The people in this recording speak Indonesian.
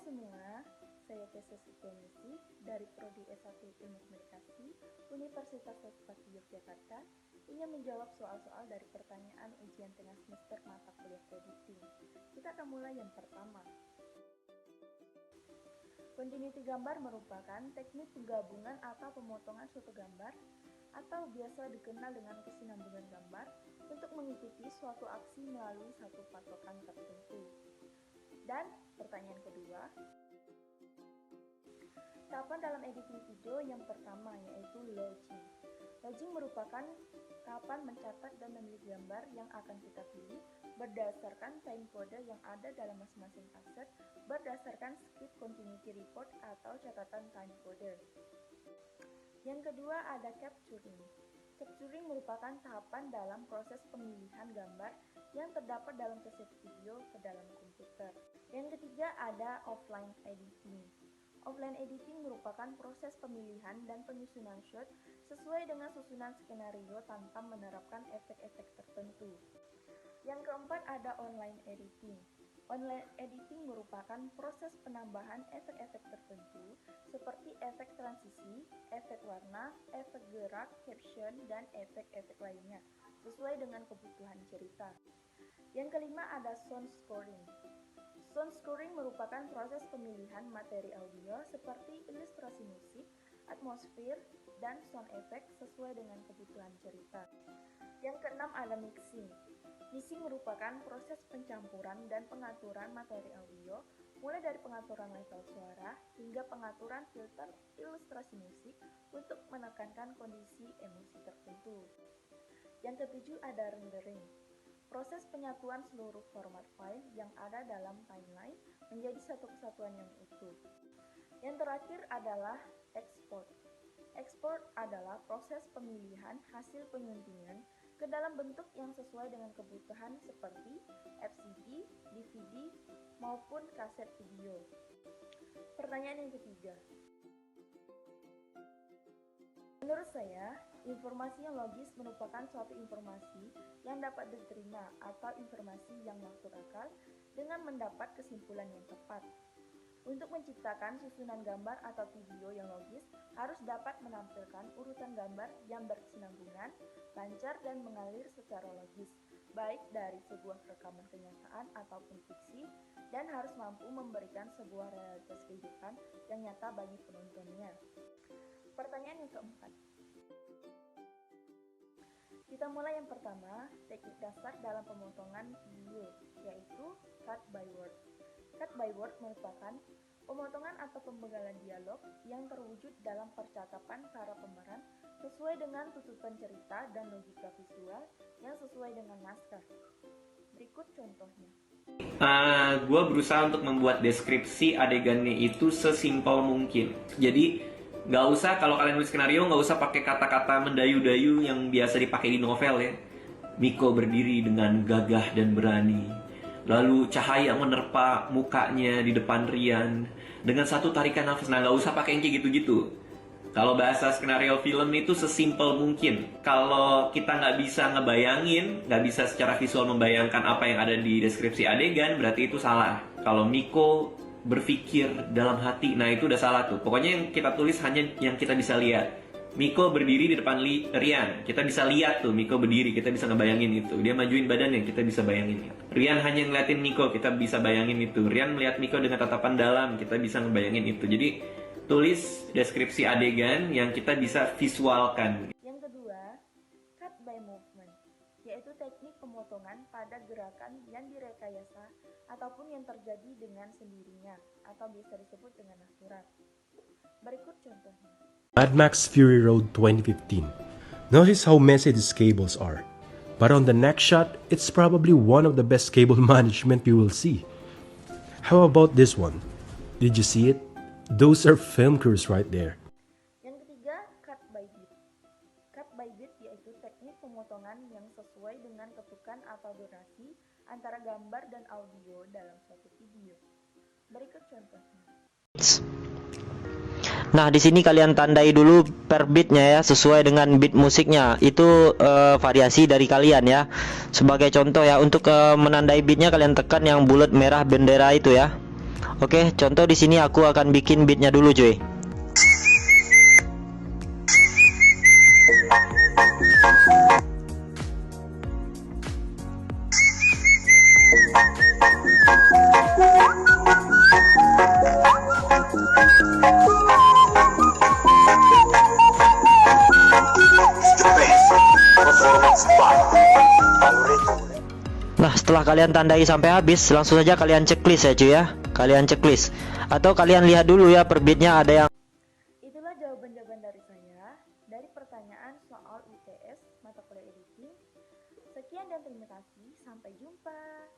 semua, saya Tessa Sukomisi dari Prodi S1 Ilmu Komunikasi Universitas Trisakti Yogyakarta ingin menjawab soal-soal dari pertanyaan ujian tengah semester mata kuliah editing. Kita akan mulai yang pertama. Continuity gambar merupakan teknik penggabungan atau pemotongan suatu gambar atau biasa dikenal dengan kesinambungan gambar untuk mengikuti suatu aksi melalui satu patokan tertentu. Dan pertanyaan kedua, tahapan dalam editing video yang pertama yaitu logging. Logging merupakan tahapan mencatat dan memilih gambar yang akan kita pilih berdasarkan timecode yang ada dalam masing-masing aset berdasarkan script continuity report atau catatan timecode. Yang kedua ada capturing. Capturing merupakan tahapan dalam proses pemilihan gambar yang terdapat dalam kaset video ke dalam komputer. Yang ketiga ada offline editing. Offline editing merupakan proses pemilihan dan penyusunan shot sesuai dengan susunan skenario tanpa menerapkan efek-efek tertentu. Yang keempat ada online editing. Online editing merupakan proses penambahan efek-efek tertentu seperti efek transisi, efek warna, efek gerak, caption, dan efek-efek lainnya sesuai dengan kebutuhan cerita. Yang kelima ada sound scoring. Sound scoring merupakan proses pemilihan materi audio seperti ilustrasi musik, atmosfer, dan sound effect sesuai dengan kebutuhan cerita. Yang keenam ada mixing. Mixing merupakan proses pencampuran dan pengaturan materi audio mulai dari pengaturan level suara hingga pengaturan filter ilustrasi musik untuk menekankan kondisi emosi tertentu. Yang ketujuh ada rendering. Proses penyatuan seluruh format file yang ada dalam timeline menjadi satu kesatuan yang utuh. Yang terakhir adalah export. Export adalah proses pemilihan hasil penyuntingan ke dalam bentuk yang sesuai dengan kebutuhan seperti FCD, DVD, maupun kaset video. Pertanyaan yang ketiga. Menurut saya, informasi yang logis merupakan suatu informasi yang dapat diterima atau informasi yang masuk akal dengan mendapat kesimpulan yang tepat. Untuk menciptakan susunan gambar atau video yang logis, harus dapat menampilkan urutan gambar yang berkesinambungan, lancar dan mengalir secara logis, baik dari sebuah rekaman kenyataan ataupun fiksi, dan harus mampu memberikan sebuah realitas kehidupan yang nyata bagi penontonnya. Pertanyaan yang keempat. Kita mulai yang pertama, teknik dasar dalam pemotongan video, yaitu cut by word. Cut by word merupakan pemotongan atau pembegalan dialog yang terwujud dalam percakapan para pemeran sesuai dengan tutupan cerita dan logika visual yang sesuai dengan naskah. Berikut contohnya. Gue berusaha untuk membuat deskripsi adegannya itu sesimpel mungkin. Jadi nggak usah, kalau kalian nulis skenario nggak usah pakai kata-kata mendayu-dayu yang biasa dipakai di novel ya. Miko berdiri dengan gagah dan berani. Lalu cahaya menerpa mukanya di depan Rian dengan satu tarikan nafas. Nah, nggak usah pakai yang kayak gitu-gitu. Kalau bahasa skenario film itu sesimpel mungkin. Kalau kita nggak bisa ngebayangin, nggak bisa secara visual membayangkan apa yang ada di deskripsi adegan, berarti itu salah. Kalau Miko berpikir dalam hati, nah itu udah salah tuh. Pokoknya yang kita tulis hanya yang kita bisa lihat. Miko berdiri di depan Rian, kita bisa lihat tuh Miko berdiri, kita bisa ngebayangin itu. Dia majuin badannya, kita bisa bayangin. Rian hanya ngeliatin Miko, kita bisa bayangin itu. Rian melihat Miko dengan tatapan dalam, kita bisa ngebayangin itu. Jadi tulis deskripsi adegan yang kita bisa visualkan. Yang kedua, cut by movement, yaitu teknik pemotongan pada gerakan yang direkayasa ataupun yang terjadi dengan sendirinya atau bisa disebut dengan natural. Berikut contohnya. Mad Max Fury Road 2015. Notice how messy these cables are. But on the next shot, it's probably one of the best cable management you will see. How about this one? Did you see it? Those are film crews right there. Yang ketiga, cut by beat. Cut by beat yaitu teknik pemotongan yang sesuai dengan ketukan atau durasi antara gambar dan audio dalam suatu video. Berikut contohnya. Nah, di sini kalian tandai dulu per beatnya ya, sesuai dengan beat musiknya. Itu variasi dari kalian ya. Sebagai contoh ya, untuk menandai beatnya kalian tekan yang bulat merah bendera itu ya. Oke, contoh di sini aku akan bikin beatnya dulu cuy. Nah, setelah kalian tandai sampai habis, langsung saja kalian checklist ya cuy ya. Kalian checklist. Atau kalian lihat dulu ya per beatnya ada yang. Itulah jawaban-jawaban dari saya dari pertanyaan soal UTS mata kuliah editing. Sekian dan terima kasih. Sampai jumpa.